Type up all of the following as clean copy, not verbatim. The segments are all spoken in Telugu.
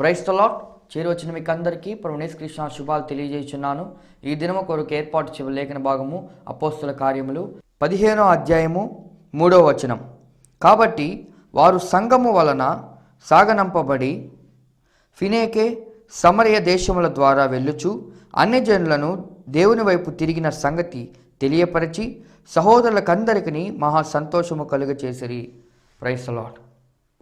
Praise the lord. చేరొచ్చిన మీకు అందరికీ ప్రభువు యేసుక్రీస్తు శుభాలు తెలియజేస్తున్నాను. ఈ దినము కొరకు ఏర్పాటు చేయబడిన లేఖన భాగము అపోస్తల కార్యములు 15వ అధ్యాయము 3వ వచనం. కాబట్టి వారు సంఘము వలన సాగనంపబడి ఫినేకే సమరయ దేశముల ద్వారా వెళ్ళుచు అన్యజనులను దేవుని వైపు తిరిగిన సంగతి తెలియపరచి సహోదరులకందరికీ మహా సంతోషము కలుగచేసిరి. Praise the lord.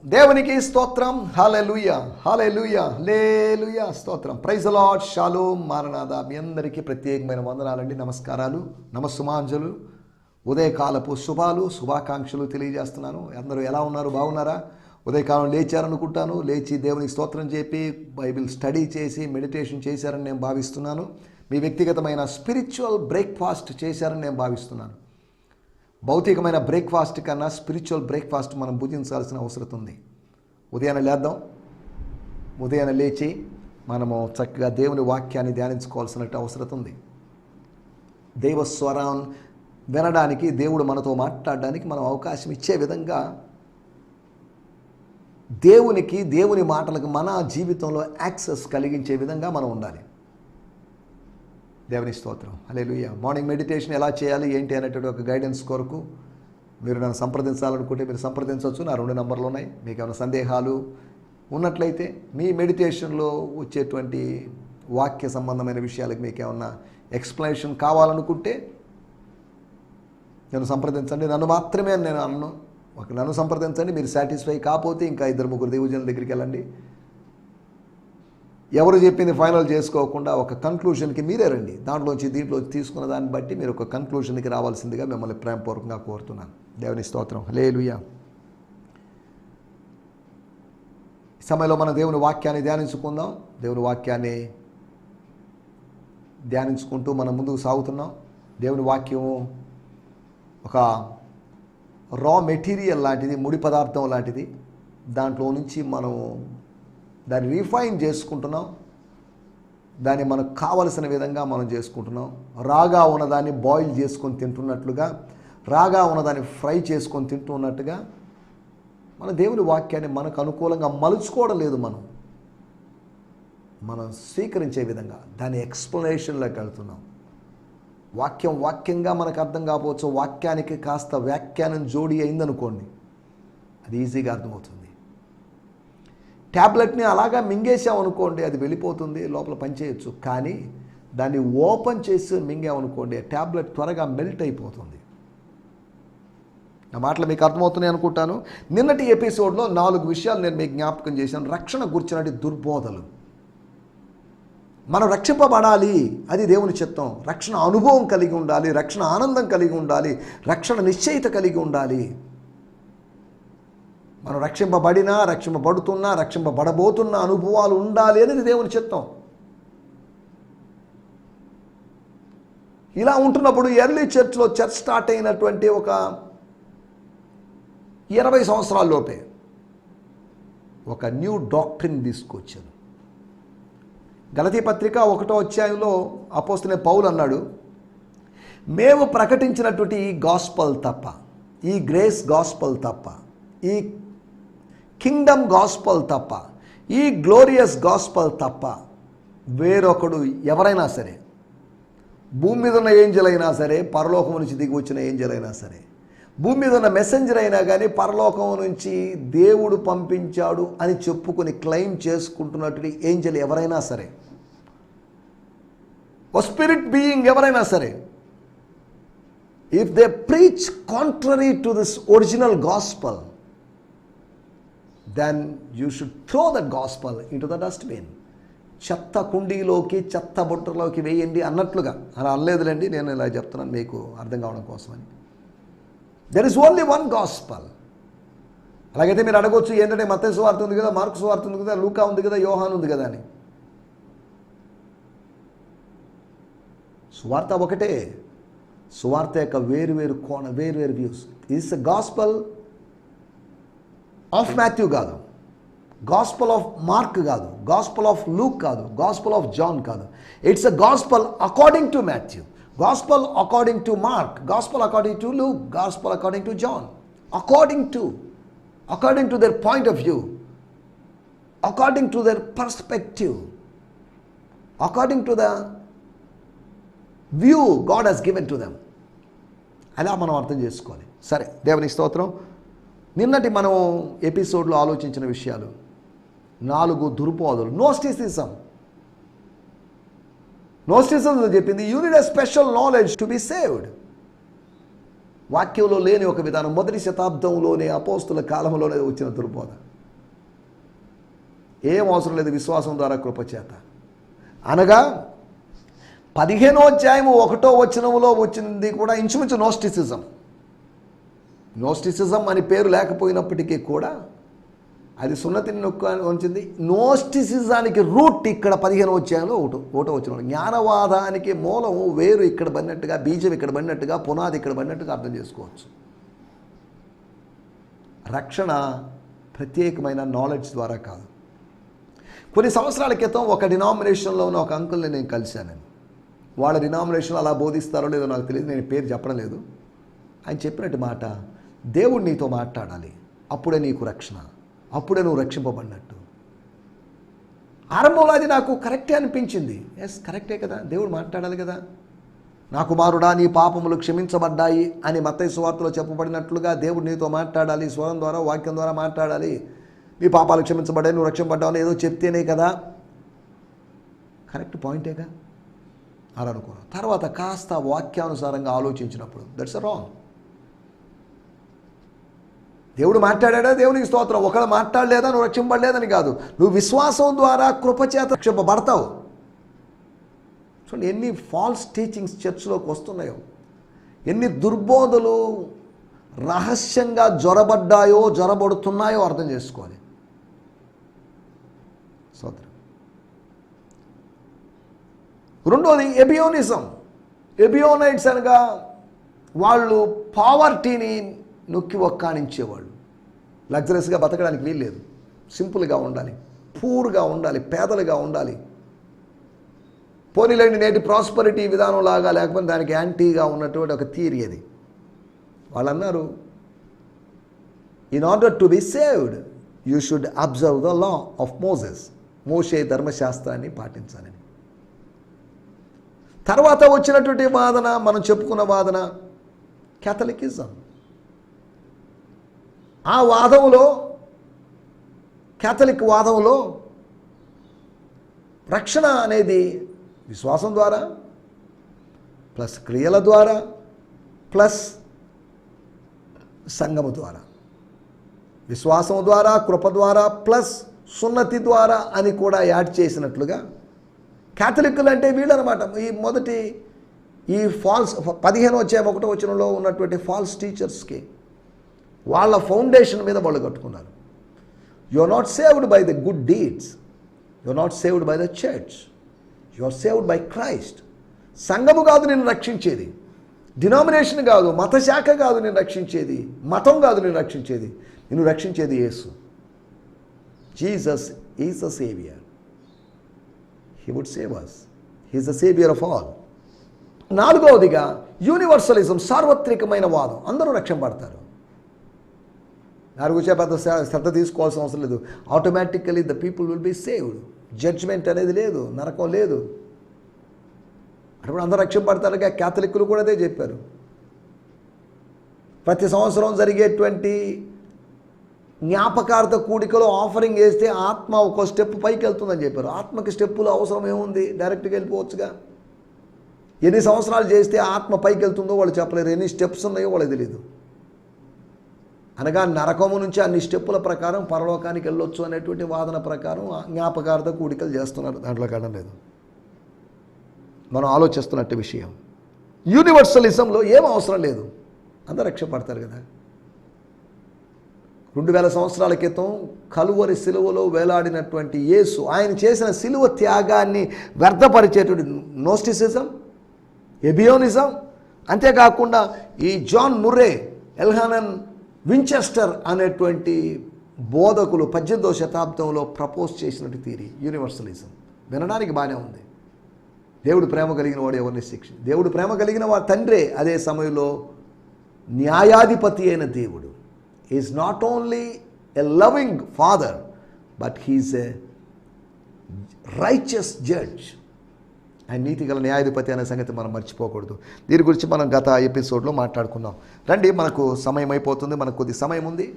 దేవునికి స్తోత్రం. హల్లెలూయా, హల్లెలూయా, హల్లెలూయా, స్తోత్రం. Praise the lord. Shalom, maranatha. మీ అందరికీ ప్రత్యేకమైన వందనాలండి, నమస్కారాలు, నమస్సుమాంజలు, ఉదయకాలపు శుభాకాంక్షలు తెలియజేస్తున్నాను. అందరూ ఎలా ఉన్నారు? బాగున్నారా? ఉదయకాలం లేచారనుకుంటాను. లేచి దేవునికి స్తోత్రం చెప్పి బైబిల్ స్టడీ చేసి మెడిటేషన్ చేశారని నేను భావిస్తున్నాను. మీ వ్యక్తిగతమైన స్పిరిచువల్ బ్రేక్ఫాస్ట్ చేశారని నేను భావిస్తున్నాను. భౌతికమైన బ్రేక్ఫాస్ట్ కన్నా స్పిరిచువల్ బ్రేక్ఫాస్ట్ మనం భుజించాల్సిన అవసరం ఉంది. ఉదయాన్నే లేద్దాం. ఉదయాన్నే లేచి మనము చక్కగా దేవుని వాక్యాన్ని ధ్యానించుకోవాల్సిన అవసరం ఉంది. దైవ స్వరం వినడానికి, దేవుడు మనతో మాట్లాడడానికి మనం అవకాశం ఇచ్చే విధంగా దేవుని మాటలకు మన జీవితంలో యాక్సెస్ కలిగించే విధంగా మనం ఉండాలి. దేవుని స్తోత్రం. హల్లెలూయా. మార్నింగ్ మెడిటేషన్ ఎలా చేయాలి ఏంటి అనేటువంటి ఒక గైడెన్స్ కొరకు మీరు నన్ను సంప్రదించాలనుకుంటే మీరు సంప్రదించవచ్చు. నా 2 నంబర్లు ఉన్నాయి. మీకు ఏమైనా సందేహాలు ఉన్నట్లయితే, మీ మెడిటేషన్లో వచ్చేటువంటి వాక్య సంబంధమైన విషయాలకు మీకు ఏమన్నా ఎక్స్ప్లెనేషన్ కావాలనుకుంటే నన్ను సంప్రదించండి. నన్ను మాత్రమే నేను అన్ను. నన్ను సంప్రదించండి. మీరు సాటిస్ఫై కాకపోతే ఇంకా 2-3 దైవజనుల దగ్గరికి వెళ్ళండి. ఎవరు చెప్పింది ఫైనల్ చేసుకోకుండా ఒక కన్క్లూషన్కి మీరే రండి. దీంట్లో తీసుకున్న దాన్ని బట్టి మీరు ఒక కన్క్లూషన్కి రావాల్సిందిగా మిమ్మల్ని ప్రేమపూర్వకంగా కోరుతున్నాను. దేవుని స్తోత్రం. హల్లెలూయా. ఈ సమయంలో మనం దేవుని వాక్యాన్ని ధ్యానించుకుందాం. దేవుని వాక్యాన్ని ధ్యానించుకుంటూ మనం ముందుకు సాగుతున్నాం. దేవుని వాక్యము ఒక రా మెటీరియల్ లాంటిది, ముడి పదార్థం లాంటిది. దాంట్లో నుంచి మనం దాన్ని రిఫైన్ చేసుకుంటున్నాం. దాన్ని మనకు కావలసిన విధంగా మనం చేసుకుంటున్నాం. రాగా ఉన్నదాన్ని బాయిల్ చేసుకొని తింటున్నట్లుగా, రాగా ఉన్నదాన్ని ఫ్రై చేసుకొని తింటున్నట్టుగా మన దేవుని వాక్యాన్ని మనకు అనుకూలంగా మలుచుకోవడం లేదు. మనం స్వీకరించే విధంగా దాని ఎక్స్ప్లెనేషన్లోకి వెళ్తున్నాం. వాక్యంగా మనకు అర్థం కాకపోవచ్చు. వాక్యానికి కాస్త వ్యాఖ్యానం జోడి అయిందనుకోండి, అది ఈజీగా అర్థమవుతుంది. ట్యాబ్లెట్ని అలాగా మింగేసామనుకోండి, అది వెళ్ళిపోతుంది, లోపల పనిచేయచ్చు. కానీ దాన్ని ఓపెన్ చేసి మింగామనుకోండి, ట్యాబ్లెట్ త్వరగా మెల్ట్ అయిపోతుంది. నా మాటలు మీకు అర్థమవుతున్నాయి అనుకుంటాను. నిన్నటి ఎపిసోడ్లో 4 విషయాలు నేను మీకు జ్ఞాపకం చేశాను. రక్షణ గురించినటువంటి దుర్బోధలు. మనం రక్షింపబడాలి, అది దేవుని చిత్తం. రక్షణ అనుభవం కలిగి ఉండాలి, రక్షణ ఆనందం కలిగి ఉండాలి, రక్షణ నిశ్చయిత కలిగి ఉండాలి. మనం రక్షింపబడినా, రక్షింపబడుతున్నా, రక్షింపబడబోతున్న అనుభవాలు ఉండాలి అనేది దేవుని చిత్తం. ఇలా ఉంటున్నప్పుడు ఎర్లీ చర్చ్ స్టార్ట్ అయినటువంటి ఒక 20 సంవత్సరాల లోపే ఒక న్యూ డాక్ట్రిన్ తీసుకొచ్చాను. గలతీ పత్రిక 1వ అధ్యాయంలో అపోస్తలుడైన పౌలు అన్నాడు, మేము ప్రకటించినటువంటి ఈ గాస్పల్ తప్ప, ఈ గ్రేస్ గాస్పల్ తప్ప, ఈ కింగ్డమ్ గాస్పల్ తప్ప, ఈ గ్లోరియస్ గాస్పల్ తప్ప వేరొకడు ఎవరైనా సరే, భూమి మీద ఉన్న ఏంజల్ అయినా సరే, పరలోకం నుంచి దిగి వచ్చిన ఏంజల్ అయినా సరే, భూమి మీద ఉన్న మెసెంజర్ అయినా కానీ, పరలోకం నుంచి దేవుడు పంపించాడు అని చెప్పుకొని క్లెయిమ్ చేసుకుంటున్నటువంటి ఏంజల్ ఎవరైనా సరే, ఓ స్పిరిట్ బీయింగ్ ఎవరైనా సరే, if they preach contrary to this original gospel, then you should throw that gospel into the dustbin. చెత్త కుండీలోకి, చెత్త బుట్టలోకి వేయండి అన్నట్లుగా. అలా అనలేదులేండి, నేను ఇలా చెప్తున్నాను మీకు అర్థం కావడం కోసమని. There is only one gospel. అలాగైతే మీరు అడగవచ్చు, ఏంటంటే మత్తయి సువార్త ఉంది కదా, మార్కు సువార్త ఉంది కదా, లూకా ఉంది కదా, యోహాను ఉంది కదా అని. సువార్త ఒకటే. సువార్త యొక్క వేరు views. It's a gospel of Matthew కాదు, గాస్పల్ ఆఫ్ మార్క్ కాదు, గాస్పల్ ఆఫ్ లూక్ కాదు, గాస్పల్ ఆఫ్ జాన్ కాదు. It's a gospel according to Matthew, gospel according to Mark, gospel according to Luke, gospel according to John, according to their point of view. According to their perspective, according to the view God he's given to them. అలా మనం అర్థం చేసుకోవాలి. సరే, దేవుని స్తోత్రం. నిన్నటి మనం ఎపిసోడ్లో ఆలోచించిన విషయాలు 4 దుర్బోధలు. నోస్టిసిజం చెప్పింది you need a special knowledge to be saved. వాక్యంలో లేని ఒక విధానం, మొదటి శతాబ్దంలోనే అపోస్తుల కాలంలోనే వచ్చిన దుర్బోధ. ఏం అవసరం లేదు, విశ్వాసం ద్వారా కృపచేత. అనగా 15వ అధ్యాయము 1వ వచనంలో వచ్చింది కూడా ఇంచుమించు నోస్టిసిజం అని పేరు లేకపోయినప్పటికీ కూడా అది సున్నతిని ఉంచింది. నోస్టిసిజానికి రూట్ ఇక్కడ 15వ అధ్యాయంలో 1వ వచనం. జ్ఞానవాదానికి మూలం వేరు ఇక్కడ పడినట్టుగా, బీజం ఇక్కడ పడినట్టుగా, పునాది ఇక్కడ పడినట్టుగా అర్థం చేసుకోవచ్చు. రక్షణ ప్రత్యేకమైన నాలెడ్జ్ ద్వారా కాదు. కొన్ని సంవత్సరాల క్రితం ఒక డినామినేషన్లో ఉన్న ఒక అంకుల్ని నేను కలిశాను. వాళ్ళ డినామినేషన్లో అలా బోధిస్తారో లేదో నాకు తెలియదు, నేను పేరు చెప్పడం లేదు. ఆయన చెప్పినట్టు మాట, దేవుడు నీతో మాట్లాడాలి, అప్పుడే నీకు రక్షణ, అప్పుడే నువ్వు రక్షింపబడినట్టు. ఆరంభంలో అది నాకు కరెక్టే అనిపించింది. ఎస్, కరెక్టే కదా, దేవుడు మాట్లాడాలి కదా. నా కుమారుడా నీ పాపములు క్షమించబడ్డాయి అని మత్తయి సువార్తలో చెప్పబడినట్లుగా దేవుడు నీతో మాట్లాడాలి, స్వరం ద్వారా, వాక్యం ద్వారా మాట్లాడాలి. నీ పాపాలు క్షమించబడ్డాయి, నువ్వు రక్షింపబడ్డావు అని ఏదో చెప్తేనే కదా. కరెక్ట్ పాయింటేగా అని అనుకున్నాను. తర్వాత కాస్త వాక్యానుసారంగా ఆలోచించినప్పుడు దట్స్ రాంగ్. దేవుడు మాట్లాడా, దేవునికి స్తోత్రం. ఒకవేళ మాట్లాడలేదా, నువ్వు రక్షింపబడలేదని కాదు, నువ్వు విశ్వాసం ద్వారా కృపచేత రక్షింపబడతావు. చూడండి ఎన్ని ఫాల్స్ టీచింగ్స్ చర్చ్లోకి వస్తున్నాయో, ఎన్ని దుర్బోధలు రహస్యంగా జొరబడుతున్నాయో అర్థం చేసుకోవాలి. స్తోత్రం. రెండోది ఎబియోనైట్స్ అనగా వాళ్ళు పావర్టీని నొక్కి ఒక్కానించేవాళ్ళు. లగ్జరీస్గా బతకడానికి వీల్లేదు, సింపుల్గా ఉండాలి, పూర్గా ఉండాలి, పేదలుగా ఉండాలి. పోనీలేండి నేటి ప్రాస్పరిటీ విధానం లాగా, లేకపోతే దానికి యాంటీగా ఉన్నటువంటి ఒక థియరీ అది. వాళ్ళు అన్నారు, in order to be saved you should observe the law of మోషే ధర్మశాస్త్రాన్ని పాటించాలని. తర్వాత వచ్చినటువంటి వాదన, మనం చెప్పుకున్న వాదన క్యాథలికిజం. ఆ వాదంలో, క్యాథలిక్ వాదంలో రక్షణ అనేది విశ్వాసం ద్వారా ప్లస్ క్రియల ద్వారా ప్లస్ సంఘము ద్వారా, విశ్వాసం ద్వారా, కృప ద్వారా ప్లస్ సున్నతి ద్వారా అని కూడా యాడ్ చేసినట్లుగా క్యాథలిక్కులు అంటే వీళ్ళనమాట. ఈ ఫాల్స్ 15వ అధ్యాయం 1వ వచనంలో ఉన్నటువంటి ఫాల్స్ టీచర్స్కి వాళ్ళ ఫౌండేషన్ మీద వాళ్ళు కట్టుకున్నారు. You are not saved by the good deeds, you are not saved by the church, you are saved by Christ. సంఘము కాదు నిన్ను రక్షించేది, డినామినేషన్ కాదు, మత శాఖ కాదు నిన్ను రక్షించేది, మతం కాదు నిన్ను రక్షించేది, నిన్ను రక్షించేది యేసు. Jesus is the saviour, he would save us, he is the saviour of all. 4వదిగా యూనివర్సలిజం, సార్వత్రికమైన వాదం, అందరూ రక్షింపబడతారు. దాని గురించి పెద్ద శ్రద్ధ తీసుకోవాల్సిన అవసరం లేదు. Automatically the people will be saved. Judgement అనేది లేదు, నరకం లేదు. అప్పుడు అందరూ రక్షింపబడతారుగా. క్యాథలిక్కులు కూడా అదే చెప్పారు. ప్రతి సంవత్సరం జరిగేటువంటి జ్ఞాపకార్థ కూడికలో ఆఫరింగ్ వేస్తే ఆత్మ ఒక స్టెప్ పైకి వెళ్తుందని చెప్పారు. ఆత్మకి స్టెప్పులు అవసరం ఏముంది, డైరెక్ట్గా వెళ్ళిపోవచ్చుగా. ఎన్ని సంవత్సరాలు చేస్తే ఆత్మ పైకి వెళ్తుందో వాళ్ళు చెప్పలేరు, ఎన్ని స్టెప్స్ ఉన్నాయో వాళ్ళకి తెలియదు. అనగా నరకము నుంచి అన్ని స్టెప్పుల ప్రకారం పరలోకానికి వెళ్ళొచ్చు అనేటువంటి వాదన ప్రకారం జ్ఞాపకార్థ కూడికలు చేస్తున్నారు. దాంట్లో కారణం లేదు, మనం ఆలోచిస్తున్నట్టు విషయం. యూనివర్సలిజంలో ఏం అవసరం లేదు, అందరూ రక్షపడతారు కదా. 2000 సంవత్సరాల క్రితం కలువరి సిలువలో వేలాడినటువంటి యేసు, ఆయన చేసిన సిలువ త్యాగాన్ని వ్యర్థపరిచేటువంటి నోస్టిసిజం, ఎబియోనిజం, అంతేకాకుండా ఈ జాన్ ముర్రే, ఎల్హానన్ వించెస్టర్ అనేటువంటి బోధకులు 18వ శతాబ్దంలో ప్రపోజ్ చేసినట్టు థియరీ యూనివర్సలిజం. వినడానికి బాగానే ఉంది. దేవుడు ప్రేమ కలిగిన వాడు ఎవరిని దేవుడు ప్రేమ కలిగిన వాడు తండ్రే, అదే సమయంలో న్యాయాధిపతి అయిన దేవుడు. Is not only a loving father but he's a righteous judge. ఆయన నీతిగల న్యాయాధిపతి అనే సంగతి మనం మర్చిపోకూడదు. దీని గురించి మనం గత ఎపిసోడ్లో మాట్లాడుకున్నాం. రండి, మనకు సమయం అయిపోతుంది, మనకు కొద్ది సమయం ఉంది.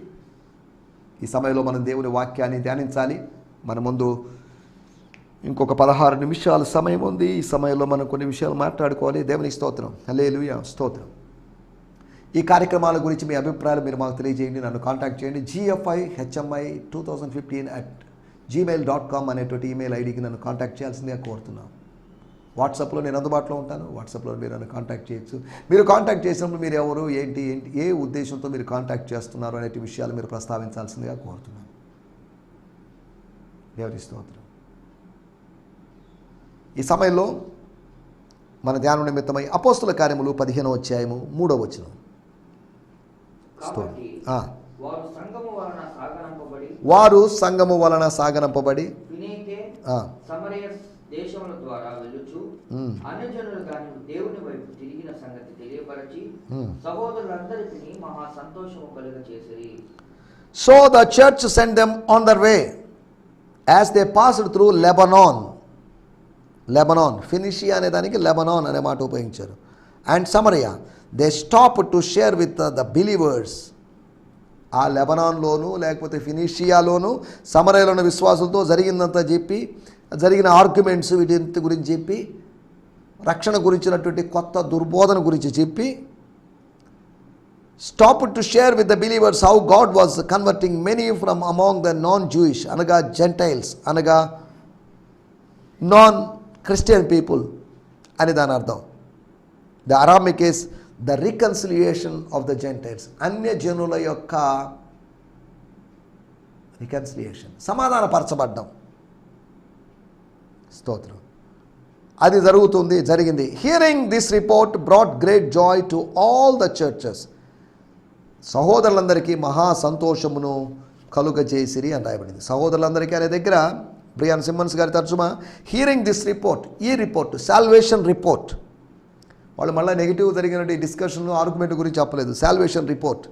ఈ సమయంలో మనం దేవుని వాక్యాన్ని ధ్యానించాలి. మన ముందు ఇంకొక 16 నిమిషాల సమయం ఉంది. ఈ సమయంలో మనం కొన్ని విషయాలు మాట్లాడుకోవాలి. దేవుని స్తోత్రం, హల్లెలూయా, స్తోత్రం. ఈ కార్యక్రమాల గురించి మీ అభిప్రాయాలు మీరు మాకు తెలియజేయండి. నన్ను కాంటాక్ట్ చేయండి. gfi2015@gmail.com అనేటువంటి ఈమెయిల్ ఐడికి నన్ను కాంటాక్ట్ చేయాల్సిందిగా కోరుతున్నాను. వాట్సాప్లో నేను అందుబాటులో ఉంటాను. వాట్సాప్లో మీరు నన్ను కాంటాక్ట్ చేయొచ్చు. మీరు కాంటాక్ట్ చేసినప్పుడు మీరు ఎవరు, ఏంటి ఏ ఉద్దేశంతో మీరు కాంటాక్ట్ చేస్తున్నారు అనే విషయాలు మీరు ప్రస్తావించాల్సిందిగా కోరుతున్నాను. దేవుని స్తోత్రం. ఈ సమయంలో మన ధ్యానం నిమిత్తమై అపోస్తుల కార్యములు 15వ అధ్యాయము 3వ వచనం. వారు సంఘము వలన సాగనంపబడి దేశముల ద్వారా వెళ్ళుచు అన్యజనులు గాని దేవుని వైపు తిరిగిన సంగతి తెలియపరచి సహోదరులందరికీ మహా సంతోషము కలుగచేసిరి. So the church sent them on their way as they passed through Lebanon. Phoenicia అనే దానికి లెబనాన్ అనే మాట ఉపయోగించారు. And Samaria, they stop to share with the believers. ఆ లెబనాన్లోను లేకపోతే ఫినిషియాలోను సమరయలోని విశ్వాసులతో జరిగిందంతా చెప్పి, జరిగిన ఆర్గ్యుమెంట్స్ వీటి గురించి చెప్పి, రక్షణ గురించినటువంటి కొత్త దుర్బోధన గురించి చెప్పి, stop to share with the believers how God was converting many from among the non Jewish, అనగా జెంటైల్స్, అనగా నాన్ క్రిస్టియన్ పీపుల్ అని దాని అర్థం. The Aramaic is the reconciliation of the gentiles, అన్యజనుల యొక్క రికన్సిలియేషన్, సమాధానపరచబడ్డం. స్తోత్రం. అది జరిగింది. Hearing this report brought great joy to all the churches. సహోదరులందరికీ మహా సంతోషమును కలుగజేసిరి అని రాయబడింది. సహోదరులందరికీ అనే దగ్గర బ్రియాన్ సిమ్మన్స్ గారి తర్జుమా, హియరింగ్ దిస్ రిపోర్ట్, ఈ రిపోర్ట్ సాల్వేషన్ రిపోర్ట్. వాళ్ళు మళ్ళీ నెగిటివ్ జరిగినటువంటి డిస్కషన్ ఆర్గ్యుమెంట్ గురించి చెప్పలేదు. Salvation report.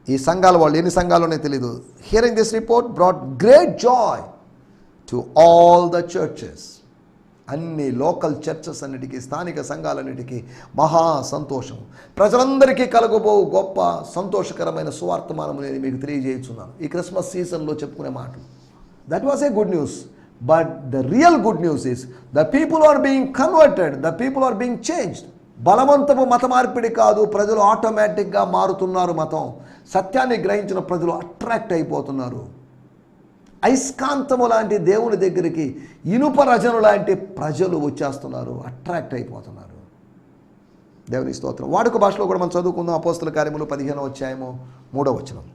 ఈ సంఘాలు, వాళ్ళు ఎన్ని సంఘాలునే తెలీదు. Hearing this report brought great joy to all the churches. అన్ని లోకల్ చర్చెస్ అన్నిటికీ, స్థానిక సంఘాలన్నిటికీ మహా సంతోషం. ప్రజలందరికీ కలగబో గొప్ప సంతోషకరమైన సువార్తమానం నేను మీకు తెలియజేస్తున్నాను. ఈ క్రిస్మస్ సీజన్లో చెప్పుకునే మాటలు. That was a good news. But the real good news is the people are being converted. The people are being changed. బలవంతపు మత మార్పిడి కాదు, ప్రజలు ఆటోమేటిక్గా మారుతున్నారు. మతం సత్యాన్ని గ్రహించిన ప్రజలు అట్రాక్ట్ అయిపోతున్నారు. అయస్కాంతము లాంటి దేవుని దగ్గరికి ఇనుప రజను లాంటి ప్రజలు వచ్చేస్తున్నారు, అట్రాక్ట్ అయిపోతున్నారు. దేవుని స్తోత్రం. వాడుక భాషలో కూడా మనం చదువుకుందాం. అపోస్తుల కార్యములు 15వ అధ్యాయము 3వ వచనం.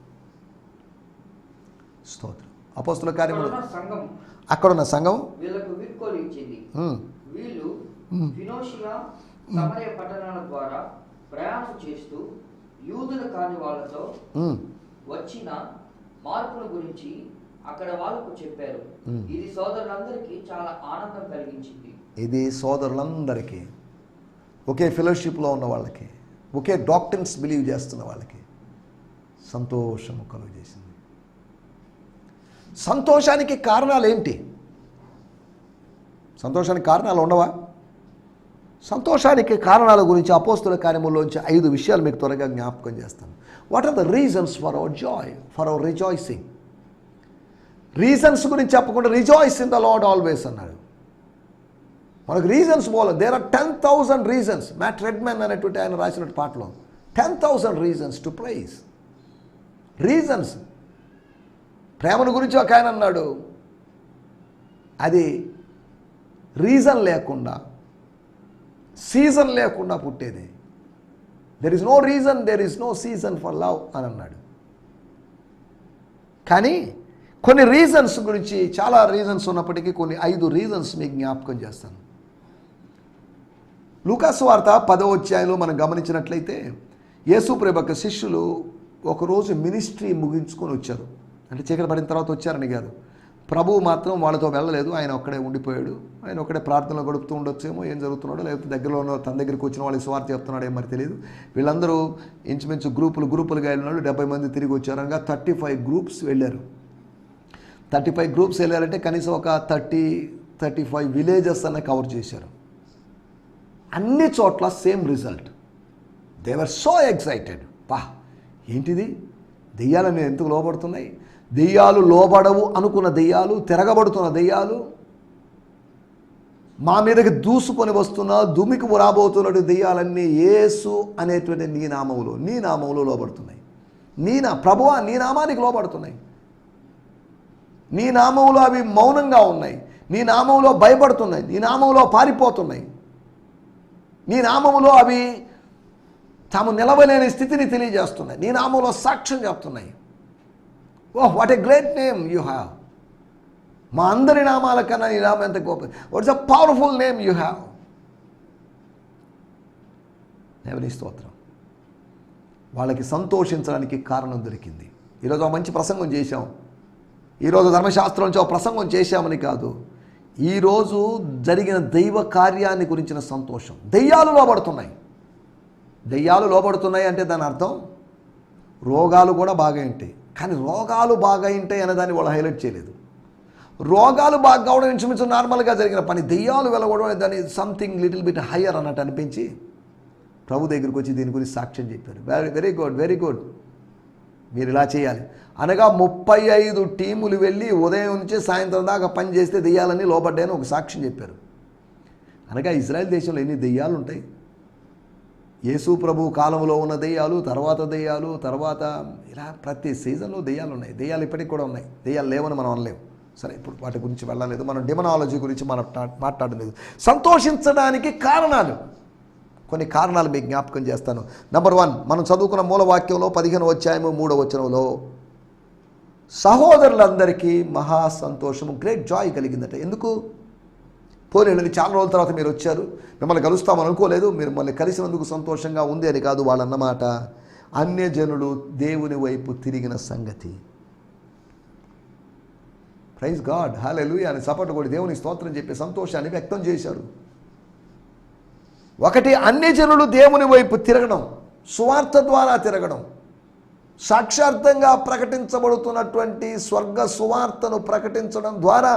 స్తోత్రం. అపోస్తుల కార్యములు, అక్కడున్న సంఘం వీళ్ళకు వీడ్కోలు ఇచ్చింది. వీళ్ళు ఫినోషియా సమరయ పట్టణాల ద్వారా ప్రయాణం చేస్తూ యూదులు కాని వాళ్ళతో వచ్చిన మార్పుల గురించి అక్కడ వాళ్ళకు చెప్పారు. ఇది సోదరులందరికీ చాలా ఆనందం కలిగించింది. ఇది సోదరులందరికీ, ఒకే ఫెలోషిప్లో ఉన్న వాళ్ళకి, ఒకే డాక్టర్స్ బిలీవ్ చేస్తున్న వాళ్ళకి సంతోషము కలుగజేసింది. సంతోషానికి కారణాలు ఏంటి? సంతోషానికి కారణాలు ఉండవా? సంతోషానికి కారణాల గురించి అపోస్తుల కార్యములోంచి 5 విషయాలు మీకు త్వరగా జ్ఞాపకం చేస్తాను. What are the reasons for our joy, for our rejoicing? Reasons గురించి చెప్పకుండా rejoice in the Lord always అన్నాడు. మనకు రీజన్స్ పోలే. There are 10,000 reasons. Matt Redman అనేటువంటి ఆయన రాసినట్టు పాటలో 10,000 రీజన్స్ టు ప్రైజ్. రీజన్స్. ప్రేమను గురించి ఒక ఆయన అన్నాడు, అది రీజన్ లేకుండా, సీజన్ లేకుండా పుట్టేది. There is no reason, there is no season for love అని అన్నాడు. కానీ కొన్ని రీజన్స్ గురించి, చాలా రీజన్స్ ఉన్నప్పటికీ కొన్ని 5 రీజన్స్ మీకు జ్ఞాపకం చేస్తాను. లూకాసు వార్త 10వ అధ్యాయంలో మనం గమనించినట్లయితే యేసు ప్రభువు శిష్యులు ఒకరోజు మినిస్ట్రీ ముగించుకొని వచ్చారు. అంటే చీకటి పడిన తర్వాత వచ్చారని కాదు. ప్రభువు మాత్రం వాళ్ళతో వెళ్ళలేదు. ఆయన ఒక్కడే ఉండిపోయాడు. ఆయన ఒక్కడే ప్రార్థనలో గడుపుతూ ఉండొచ్చేమో, ఏం జరుగుతున్నాడో, లేకపోతే దగ్గరలో ఉన్న తన దగ్గరికి వచ్చిన వాళ్ళకి స్వార్థ చెప్తున్నాడో ఏం మరి తెలియదు. వీళ్ళందరూ ఇంచుమించు గ్రూపులుగా వెళ్ళిన వాళ్ళు 70 మంది తిరిగి వచ్చారు. అనగా 35 గ్రూప్స్ వెళ్ళారు. 35 గ్రూప్స్ వెళ్ళారంటే కనీసం ఒక 35 విలేజెస్ అన్న కవర్ చేశారు. అన్ని చోట్ల same result. They were so excited. ఏంటిది, దెయ్యాలని ఎందుకు లోబడుతున్నాయి, దెయ్యాలు లోబడవు అనుకున్న దెయ్యాలు, తిరగబడుతున్న దెయ్యాలు, మా మీదకి దూసుకొని వస్తున్న దుమికి రాబోతున్నట్టు దెయ్యాలన్నీ యేసు అనేటువంటి నీ నామములో లోబడుతున్నాయి. ప్రభువా నీ నామానికి లోబడుతున్నాయి. నీ నామములో అవి మౌనంగా ఉన్నాయి, నీ నామములో భయపడుతున్నాయి, నీ నామములో పారిపోతున్నాయి, నీ నామములో అవి తాము నిలవలేని స్థితిని తెలియజేస్తున్నాయి, నీ నామంలో సాక్ష్యం చెప్తున్నాయి. Oh, what a great name you have. మా అందరి నామాల కన్నా నీ నామం ఎంత గొప్ప. What's a powerful name you have. దేవుని స్తోత్రం. వాళ్ళకి సంతోషించడానికి కారణం దొరికింది. ఈరోజు ఒక మంచి ప్రసంగం చేశాం, ఈరోజు ధర్మశాస్త్రం నుంచి ఒక ప్రసంగం చేశామని కాదు, ఈరోజు జరిగిన దైవ కార్యాన్ని గురించిన సంతోషం. దెయ్యాలు లోబడుతున్నాయి అంటే దాని అర్థం రోగాలు కూడా బాగా ఉంటాయి. కానీ రోగాలు బాగా ఉంటాయి అనే దాన్ని వాళ్ళు హైలైట్ చేయలేదు. రోగాలు బాగా కావడం ఇంచుమించు నార్మల్గా జరిగిన పని, దెయ్యాలు వెలగడం దాన్ని సంథింగ్ లిటిల్ బిట్ హయ్యర్ అన్నట్టు అనిపించి ప్రభు దగ్గరికి వచ్చి దీని గురించి సాక్ష్యం చెప్పారు. వెరీ గుడ్, మీరు ఇలా చేయాలి అనగా 35 టీములు వెళ్ళి ఉదయం నుంచి సాయంత్రం దాకా పని చేస్తే దెయ్యాలన్నీ లోబడ్డాయని ఒక సాక్ష్యం చెప్పారు. అనగా ఇజ్రాయెల్ దేశంలో ఎన్ని దెయ్యాలు ఉంటాయి. యేసు ప్రభు కాలంలో ఉన్న దెయ్యాలు, తర్వాత ఇలా ప్రతి సీజన్లో దెయ్యాలు ఉన్నాయి. దెయ్యాలు ఇప్పటికి కూడా ఉన్నాయి. దెయ్యాలు లేవని మనం అనలేము. సరే, ఇప్పుడు వాటి గురించి వెళ్ళలేదు, మనం డిమనాలజీ గురించి మనం మాట్లాడలేదు. సంతోషించడానికి కారణాలు, కొన్ని కారణాలు మీకు జ్ఞాపకం చేస్తాను. నెంబర్ 1, మనం చదువుకున్న మూలవాక్యంలో 15వ అధ్యాయము 3వ వచనంలో సహోదరులందరికీ మహా సంతోషము, గ్రేట్ జాయ్ కలిగిందట. ఎందుకు? పోలేండి, చాలా రోజుల తర్వాత మీరు వచ్చారు, మిమ్మల్ని కలుస్తామని అనుకోలేదు, మీరు మళ్ళీ కలిసినందుకు సంతోషంగా ఉంది అని కాదు వాళ్ళన్నమాట. అన్యజనులు దేవుని వైపు తిరిగిన సంగతి. ప్రైజ్ గాడ్, హల్లెలూయా అని సపోర్ట్ కూడా దేవుని స్తోత్రం చెప్పి సంతోషాన్ని వ్యక్తం చేశారు. ఒకటి, అన్యజనులు దేవుని వైపు తిరగడం, సువార్త ద్వారా తిరగడం, సాక్షార్థంగా ప్రకటించబడుతున్నటువంటి స్వర్గ సువార్తను ప్రకటించడం ద్వారా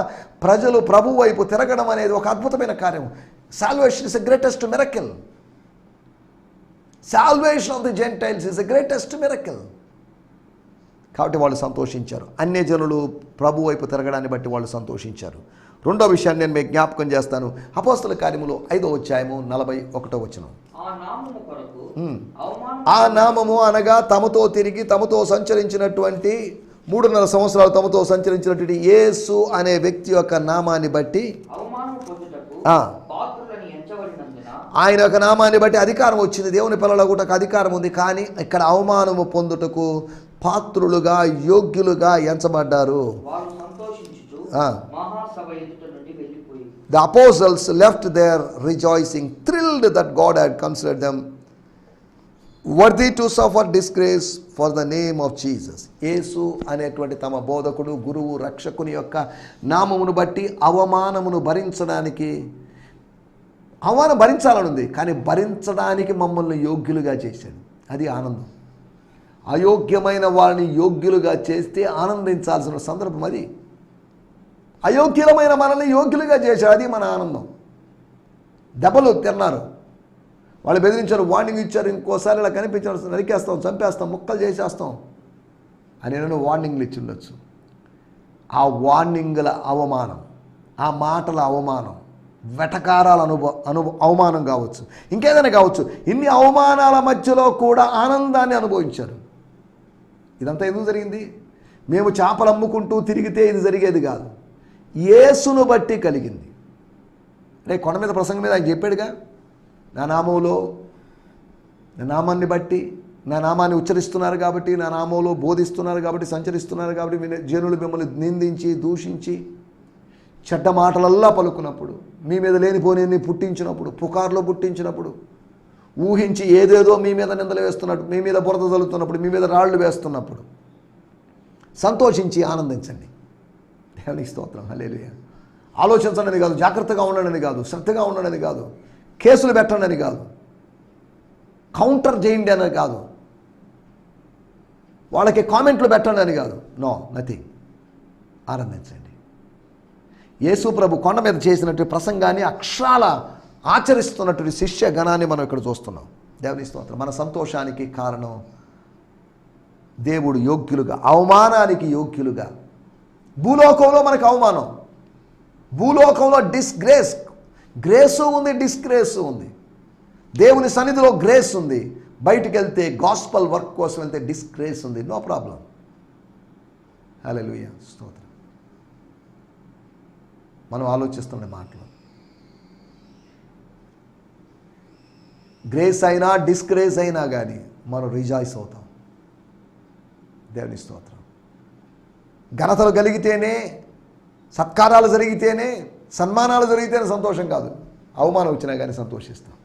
ప్రజలు ప్రభు వైపు తిరగడం అనేది ఒక అద్భుతమైన కార్యం. Salvation is the greatest miracle. Salvation of the Gentiles is the greatest miracle. కాబట్టి వాళ్ళు సంతోషించారు. అన్యజనులు ప్రభు వైపు తిరగడాన్ని బట్టి వాళ్ళు సంతోషించారు. రెండో విషయాన్ని నేను మీకు జ్ఞాపకం చేస్తాను. అపోస్తల కార్యములు 5వ అధ్యాయము 41వ వచనం. ఆ నామము అనగా తమతో తిరిగి తమతో సంచరించినటువంటి 3.5 సంవత్సరాలు తమతో సంచరించినటువంటి యేసు అనే వ్యక్తి యొక్క నామాన్ని బట్టి, ఆయన యొక్క నామాన్ని బట్టి అధికారం వచ్చింది. దేవుని పిల్లలకు అధికారం ఉంది. కానీ ఇక్కడ అవమానము పొందుటకు పాత్రులుగా, యోగ్యులుగా ఎంచబడ్డారు. The apostles left there rejoicing, thrilled that God had considered them worthy to suffer disgrace for the name of Jesus. యేసు అనేటువంటి తమ బోధకుడు, గురువు, రక్షకుని యొక్క నామమును బట్టి అవమానమును భరించడానికి, అవమానం భరించాలనుంది కానీ భరించడానికి మమ్మల్ని యోగ్యులుగా చేశాడు. అది ఆనందం. అయోగ్యమైన వారిని యోగ్యులుగా చేస్తే ఆనందించాల్సిన సందర్భం అది. అయోగ్యులమైన మనల్ని యోగ్యులుగా చేశాడు, అది మన ఆనందం. దెబ్బలు తిన్నారు, వాళ్ళు బెదిరించారు, వార్నింగ్ ఇచ్చారు, ఇంకోసారి ఇలా కనిపించారు, నరికేస్తాం, చంపేస్తాం, ముక్కలు చేసేస్తాం అని నేను వార్నింగ్లు ఇచ్చి ఉండొచ్చు. ఆ వార్నింగ్ల అవమానం, ఆ మాటల అవమానం, వెటకారాల అవమానం కావచ్చు, ఇంకేదైనా కావచ్చు, ఇన్ని అవమానాల మధ్యలో కూడా ఆనందాన్ని అనుభవించారు. ఇదంతా ఎందుకు జరిగింది? మేము చేపలు అమ్ముకుంటూ తిరిగితే ఇది జరిగేది కాదు, యేసును బట్టి కలిగింది. రే కొండ మీద ప్రసంగం మీద ఆయన చెప్పాడుగా, నా నామంలో, నా నామాన్ని బట్టి, నా నామాన్ని ఉచ్చరిస్తున్నారు కాబట్టి, నా నామంలో బోధిస్తున్నారు కాబట్టి, సంచరిస్తున్నారు కాబట్టి, జనులు మిమ్మల్ని నిందించి, దూషించి, చెడ్డ మాటలల్లా పలుకున్నప్పుడు, మీ మీద లేనిపోని పుట్టించినప్పుడు, పుకార్లో పుట్టించినప్పుడు, ఊహించి ఏదేదో మీ మీద నిందలు వేస్తున్నట్టు, మీ మీద బురద చల్లుతున్నప్పుడు, మీ మీద రాళ్ళు వేస్తున్నప్పుడు సంతోషించి ఆనందించండి. దేవునికి స్తోత్రం, హల్లెలూయా. ఆలోచించండి కాదు, జాగ్రత్తగా ఉండడని కాదు, శ్రద్ధగా ఉండడని కాదు, కేసులు పెట్టండి అని కాదు, కౌంటర్ చేయండి అని కాదు, వాళ్ళకి కామెంట్లు పెట్టండి అని కాదు. No, nothing. ఆనందించండి. యేసు ప్రభు కొండ మీద చేసినటువంటి ప్రసంగాన్ని అక్షరాల ఆచరిస్తున్నటువంటి శిష్య గణాన్ని మనం ఇక్కడ చూస్తున్నాం. దేవుని స్తోత్రం. మన సంతోషానికి కారణం దేవుడు యోగ్యులుగా, అవమానానికి యోగ్యులుగా. భూలోకంలో మనకు అవమానం, భూలోకంలో డిస్గ్రేస్, గ్రేసు ఉంది, డిస్గ్రేసు ఉంది. దేవుని సన్నిధిలో గ్రేస్ ఉంది, బయటికి వెళ్తే గాస్పల్ వర్క్ కోసం వెళ్తే డిస్గ్రేస్ ఉంది. No problem. హల్లెలూయా, స్తోత్రం. మనం ఆలోచిస్తున్న మాటలు గ్రేస్ అయినా డిస్గ్రేస్ అయినా కానీ మనం రిజాయిస్ అవుతాం. దేవుని స్తోత్రం. ఘనతలు కలిగితేనే, సత్కారాలు జరిగితేనే, సన్మానాలు జరిగితేనే సంతోషం కాదు. అవమానం వచ్చినా కానీ సంతోషిస్తాం.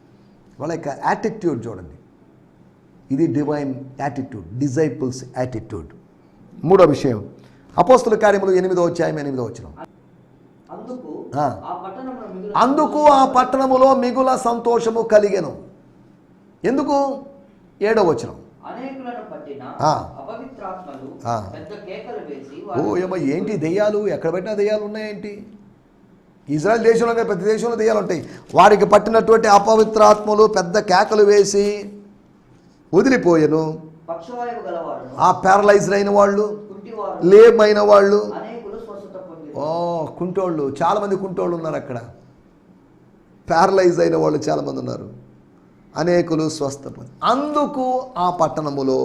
వాళ్ళ యొక్క యాటిట్యూడ్ చూడండి. ఇది డివైన్ యాటిట్యూడ్, డిజైపుల్స్ యాటిట్యూడ్. మూడో విషయం, అపోస్తల కార్యములు 8వ అధ్యాయం 8వ వచనం. అందుకు ఆ పట్టణములో మిగుల సంతోషము కలిగెను. ఎందుకు? 7వ వచనం. ఏమో ఏంటి దెయ్యాలు, ఎక్కడ పెట్టినా దెయ్యాలు ఉన్నాయేంటి? ఇజ్రాయెల్ దేశంలో ప్రతి దేశంలో దెయ్యాలు ఉంటాయి. వారికి పట్టినటువంటి అపవిత్రాత్మలు పెద్ద కేకలు వేసి వదిలిపోయెను. ఆ ప్యారలైజ్డ్ అయిన వాళ్ళు, లేమైన వాళ్ళు, కుంటోళ్ళు, చాలామంది కుంటోళ్ళు ఉన్నారు అక్కడ. ప్యారలైజ్ అయిన వాళ్ళు చాలామంది ఉన్నారు. అనేకులు స్వస్థపడి. అందుకు ఆ పట్టణములో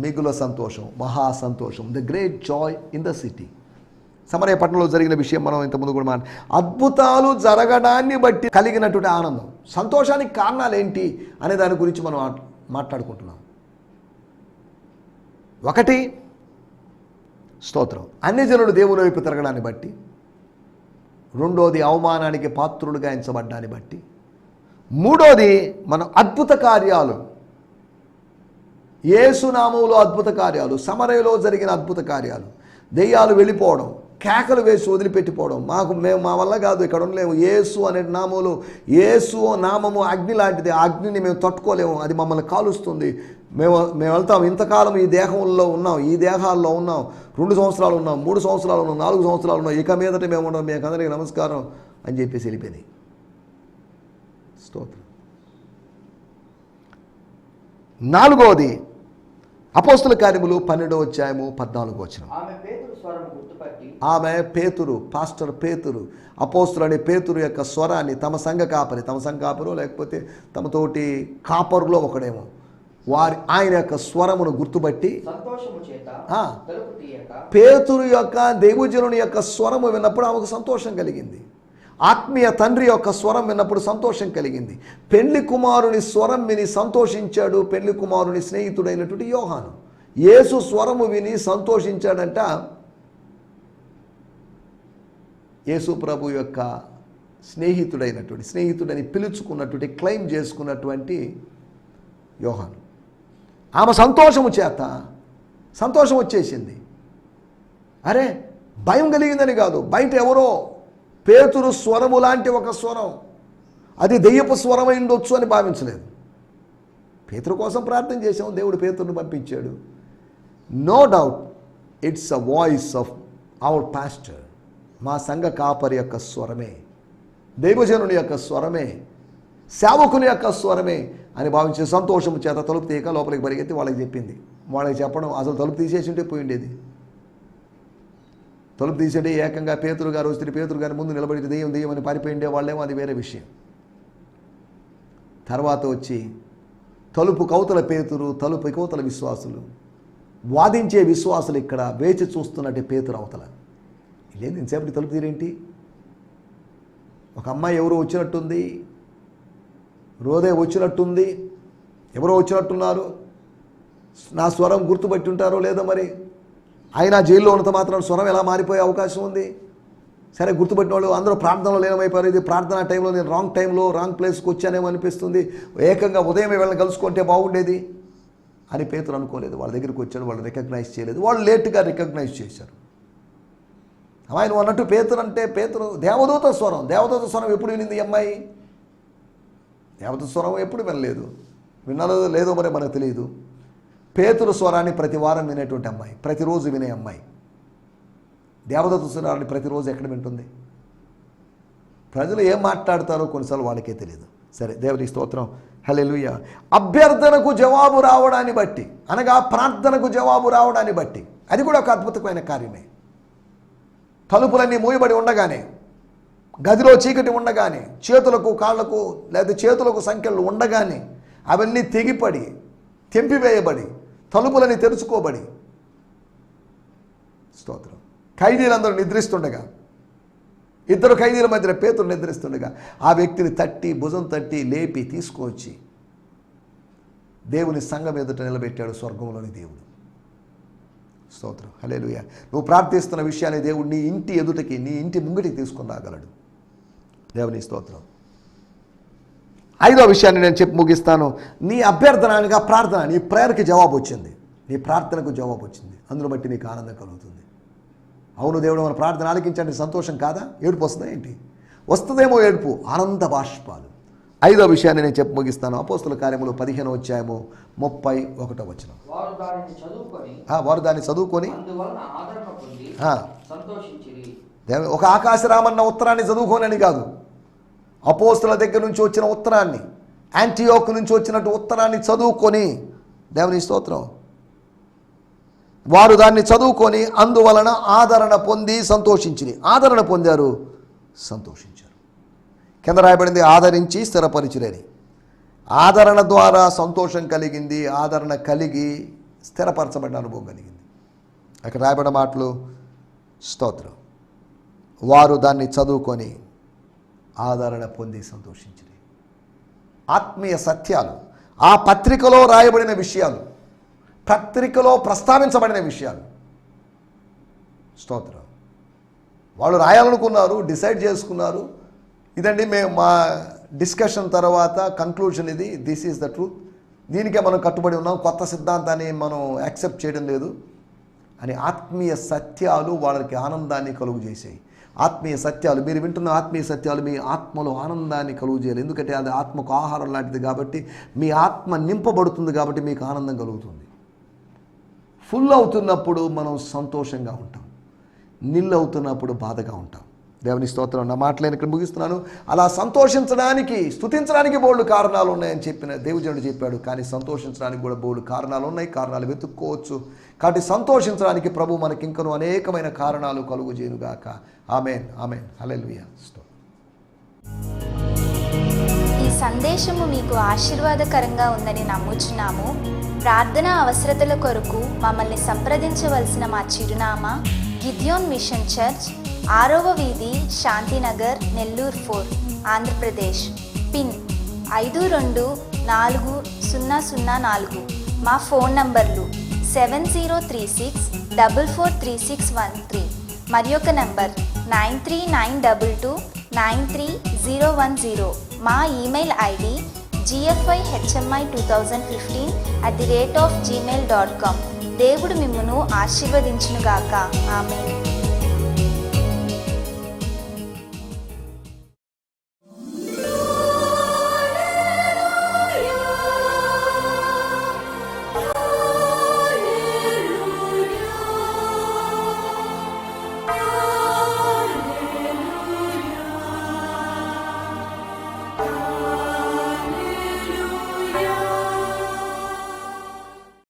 మిగుల సంతోషం, మహా సంతోషం, the great Joy in the city. సమరయ పట్టణంలో జరిగిన విషయం మనం ఇంతకుముందు కూడా అద్భుతాలు జరగడాన్ని బట్టి కలిగినటువంటి ఆనందం, సంతోషానికి కారణాలు ఏంటి అనే దాని గురించి మనం మాట్లాడుకుంటున్నాం. ఒకటి, స్తోత్రం, అన్ని జనులు దేవుని వైపు తిరగడాన్ని బట్టి. రెండోది, అవమానానికి పాత్రులుగా ఎంచబడ్డాన్ని బట్టి. మూడోది, మన అద్భుత కార్యాలు, యేసు నామములో అద్భుత కార్యాలు, సమరయలో జరిగిన అద్భుత కార్యాలు, దెయ్యాలు వెళ్ళిపోవడం, కేకలు వేసి వదిలిపెట్టిపోవడం. మేము మా వల్ల కాదు, ఇక్కడ ఉండలేము. యేసు అనే నామములు, యేసు నామము అగ్ని లాంటిది. ఆ అగ్నిని మేము తట్టుకోలేము, అది మమ్మల్ని కాలుస్తుంది. మేము వెళ్తాం. ఇంతకాలం ఈ దేహంలో ఉన్నాం, ఈ దేహాల్లో ఉన్నాం. 2 సంవత్సరాలు ఉన్నాం, 3 సంవత్సరాలు ఉన్నాం, 4 సంవత్సరాలు ఉన్నాం. ఇక మీదట మేము ఉన్నాం, మీకు అందరికీ నమస్కారం అని చెప్పేసి వెళ్ళిపోయినాయి. స్తోత్రం. నాలుగవది, అపోస్తల కార్యములు 12వ అధ్యాయము 14వ వచనం. ఆమె పేతురు, పాస్టర్ పేతురు, అపోస్తలుడు అనే పేతురు యొక్క స్వరాన్ని, తమ సంఘ కాపరు లేకపోతే తమతోటి కాపరులో ఒకడేమో, ఆయన యొక్క స్వరమును గుర్తుపట్టి పేతురు యొక్క, దైవజనుని యొక్క స్వరము విన్నప్పుడు ఆమెకు సంతోషం కలిగింది. ఆత్మీయ తండ్రి యొక్క స్వరం విన్నప్పుడు సంతోషం కలిగింది. పెళ్లి కుమారుని స్వరం విని సంతోషించాడు పెళ్లి కుమారుని స్నేహితుడైనటువంటి యోహాను. యేసు స్వరము విని సంతోషించాడంట యేసు ప్రభు యొక్క స్నేహితుడని పిలుచుకున్నటువంటి, క్లెయిమ్ చేసుకున్నటువంటి యోహాను. ఆమె సంతోషము చేత సంతోషం వచ్చేసింది. అరే, భయం కలిగిందని కాదు, బయట ఎవరో పేతురు స్వరము లాంటి ఒక స్వరం, అది దెయ్యపు స్వరం అయి ఉండొచ్చు అని భావించలేదు. పేతురు కోసం ప్రార్థన చేసాము, దేవుడు పేతురుని పంపించాడు. No doubt it's a voice of our pastor, మా సంఘ కాపరి యొక్క స్వరమే, దైవజనుని యొక్క స్వరమే, సేవకుని యొక్క స్వరమే అని భావించే సంతోషం చేత తలుపు తీయక లోపలికి పరిగెత్తి వాళ్ళకి చెప్పింది. వాళ్ళకి చెప్పడం, అసలు తలుపు తీసేసి ఉంటే పోయి ఉండేది. తలుపు తీసేటే ఏకంగా పేతురు గారు వస్తే పేతురు గారి ముందు నిలబడి దెయ్యం అని పారిపోయిండే వాళ్ళేమో, అది వేరే విషయం. తర్వాత వచ్చి తలుపు కౌతల పేతురు, తలుపు కౌతల విశ్వాసులు, వాదించే విశ్వాసులు ఇక్కడ వేచి చూస్తున్నట్టే పేతురు అవతల. లేదు ఇంతసేపటి తలుపు తీరేంటి? ఒక అమ్మాయి ఎవరో వచ్చినట్టుంది, రోదే వచ్చినట్టుంది, ఎవరో వచ్చినట్టున్నారు. నా స్వరం గుర్తుపట్టి ఉంటారో లేదో మరి. అయినా జైల్లో ఉన్నంత మాత్రం స్వరం ఎలా మారిపోయే అవకాశం ఉంది? సరే, గుర్తుపట్టిన వాళ్ళు అందరూ ప్రార్థనలో లీనమైపోయారు. ఇది ప్రార్థనా టైంలో నేను రాంగ్ టైంలో రాంగ్ ప్లేస్కి వచ్చానేమో అనిపిస్తుంది. ఏకంగా ఉదయమే వీళ్ళని కలుసుకుంటే బాగుండేది అని పేతురు అనుకోలేదు. వాళ్ళ దగ్గరికి వచ్చాడు, వాళ్ళు రికగ్నైజ్ చేయలేదు. వాళ్ళు లేట్గా రికగ్నైజ్ చేశారు. అమ్మాయి నువ్వు అన్నట్టు పేతురు అంటే పేతురు దేవదూత స్వరం. దేవదూత స్వరం ఎప్పుడు వినింది అమ్మాయి? దేవదూత స్వరం ఎప్పుడు వినలేదు. విన్నదో లేదో మరి మనకు తెలియదు. పేతురు స్వరాన్ని ప్రతి వారం వినేటువంటి అమ్మాయి, ప్రతిరోజు వినే అమ్మాయి. దేవదూత స్వరాన్ని ప్రతిరోజు ఎక్కడ వింటుంది? ప్రజలు ఏం మాట్లాడతారో కొన్నిసార్లు వాళ్ళకే తెలియదు. సరే, దేవునికి స్తోత్రం, హల్లెలూయా. అభ్యర్థనకు జవాబు రావడాన్ని బట్టి, అనగా ప్రార్థనకు జవాబు రావడాన్ని బట్టి, అది కూడా ఒక అద్భుతమైన కార్యమే. తలుపులన్నీ మూయబడి ఉండగానే, గదిలో చీకటి ఉండగానే, చేతులకు కాళ్లకు లేదా చేతులకు సంఖ్యలు ఉండగానే అవన్నీ తెగిపడి తెంపివేయబడి తలుపులని తెరుచుకోబడి, స్తోత్రం, ఖైదీలందరూ నిద్రిస్తుండగా, ఇద్దరు ఖైదీల మధ్య పేతురు నిద్రిస్తుండగా ఆ వ్యక్తిని తట్టి, భుజం తట్టి లేపి తీసుకొచ్చి దేవుని సంఘం ఎదుట నిలబెట్టాడు స్వర్గంలోని దేవుడు. స్తోత్రం, హల్లెలూయా. నువ్వు ప్రార్థిస్తున్న విషయాన్ని దేవుడు నీ ఇంటి ఎదుటకి, నీ ఇంటి ముంగిటికి తీసుకుని రాగలడు. దేవుని స్తోత్రం. 5వ విషయాన్ని నేను చెప్పి ముగిస్తాను. నీ అభ్యర్థనగా ప్రార్థన, నీ ప్రేయర్కి జవాబు వచ్చింది, నీ ప్రార్థనకు జవాబు వచ్చింది. అందులో బట్టి నీకు ఆనందం కలుగుతుంది. అవును, దేవుడు మన ప్రార్థన ఆలకించండి, సంతోషం కాదా? ఏడుపు వస్తుందా ఏంటి? వస్తుందేమో ఏడుపు, ఆనంద బాష్పాలు. 5వ విషయాన్ని నేను చెప్పి ముగిస్తాను. అపోస్తుల కార్యములు 15వ అధ్యాయము 31వ వచనం. వారు దాన్ని చదువుకొని ఒక ఆకాశరామన్న ఉత్తరాన్ని చదువుకోనని కాదు, అపోస్తుల దగ్గర నుంచి వచ్చిన ఉత్తరాన్ని, యాంటియోక్ నుంచి వచ్చినట్టు ఉత్తరాన్ని చదువుకొని, దేవుని స్తోత్రం, వారు దాన్ని చదువుకొని అందువలన ఆదరణ పొంది సంతోషించి, ఆదరణ పొందారు, సంతోషించారు. కింద రాయబడింది ఆదరించి స్థిరపరిచిరని. ఆదరణ ద్వారా సంతోషం కలిగింది, ఆదరణ కలిగి స్థిరపరచబడిన అనుభవం కలిగింది. అక్కడ రాయబడిన మాటలు, స్తోత్రం, వారు దాన్ని చదువుకొని ఆదరణ పొంది సంతోషించిరి. ఆత్మీయ సత్యాలు, ఆ పత్రికలో రాయబడిన విషయాలు, పత్రికలో ప్రస్తావించబడిన విషయాలు, స్తోత్రం, వాళ్ళు రాయాలనుకున్నారు, డిసైడ్ చేసుకున్నారు, ఇదండి మేము మా డిస్కషన్ తర్వాత కన్క్లూజన్ ఇది, దిస్ ఈజ్ ద ట్రూత్, దీనికే మనం కట్టుబడి ఉన్నాం, కొత్త సిద్ధాంతాన్ని మనం యాక్సెప్ట్ చేయడం లేదు అని ఆత్మీయ సత్యాలు వాళ్ళకి ఆనందాన్ని కలుగు చేసాయి. ఆత్మీయ సత్యాలు, మీరు వింటున్న ఆత్మీయ సత్యాలు మీ ఆత్మలో ఆనందాన్ని కలుగు చేయాలి. ఎందుకంటే అది ఆత్మకు ఆహారం లాంటిది కాబట్టి, మీ ఆత్మ నింపబడుతుంది కాబట్టి మీకు ఆనందం కలుగుతుంది. ఫుల్ అవుతున్నప్పుడు మనం సంతోషంగా ఉంటాం, నిల్ అవుతున్నప్పుడు బాధగా ఉంటాం. దేవుని స్తోత్రం. నా మాటలను ఇక్కడ ముగిస్తున్నాను. అలా సంతోషించడానికి, స్తుతించడానికి బోల్డు కారణాలు ఉన్నాయని చెప్పిన దేవుజనుడు చెప్పాడు. కానీ సంతోషించడానికి కూడా బోల్డు కారణాలు ఉన్నాయి, కారణాలు వెతుక్కోవచ్చు. కాబట్టి సంతోషించడానికి ప్రభు మనకి ఇంకనూ అనేకమైన కారణాలు కలుగు చేయనుగాక. ఆమేన్, ఆమేన్, హల్లెలూయా. ఈ సందేశము మీకు ఆశీర్వాదకరంగా ఉందని నమ్ముచున్నాము. ప్రార్థన అవసరతల కొరకు మమ్మల్ని సంప్రదించవలసిన మా చిరునామా గిద్యోన్ మిషన్ చర్చ్, 6వ వీధి, శాంతినగర్, నెల్లూరు 4, ఆంధ్రప్రదేశ్. పిన్ 524004. మా ఫోన్ నంబర్లు 7036443613, మరి ఒక నంబర్ 9392293010. మా ఈమెయిల్ ఐడి gfihmi2015@gmail.com. దేవుడు మిమ్మును ఆశీర్వదించునుగాక. ఆమేన్.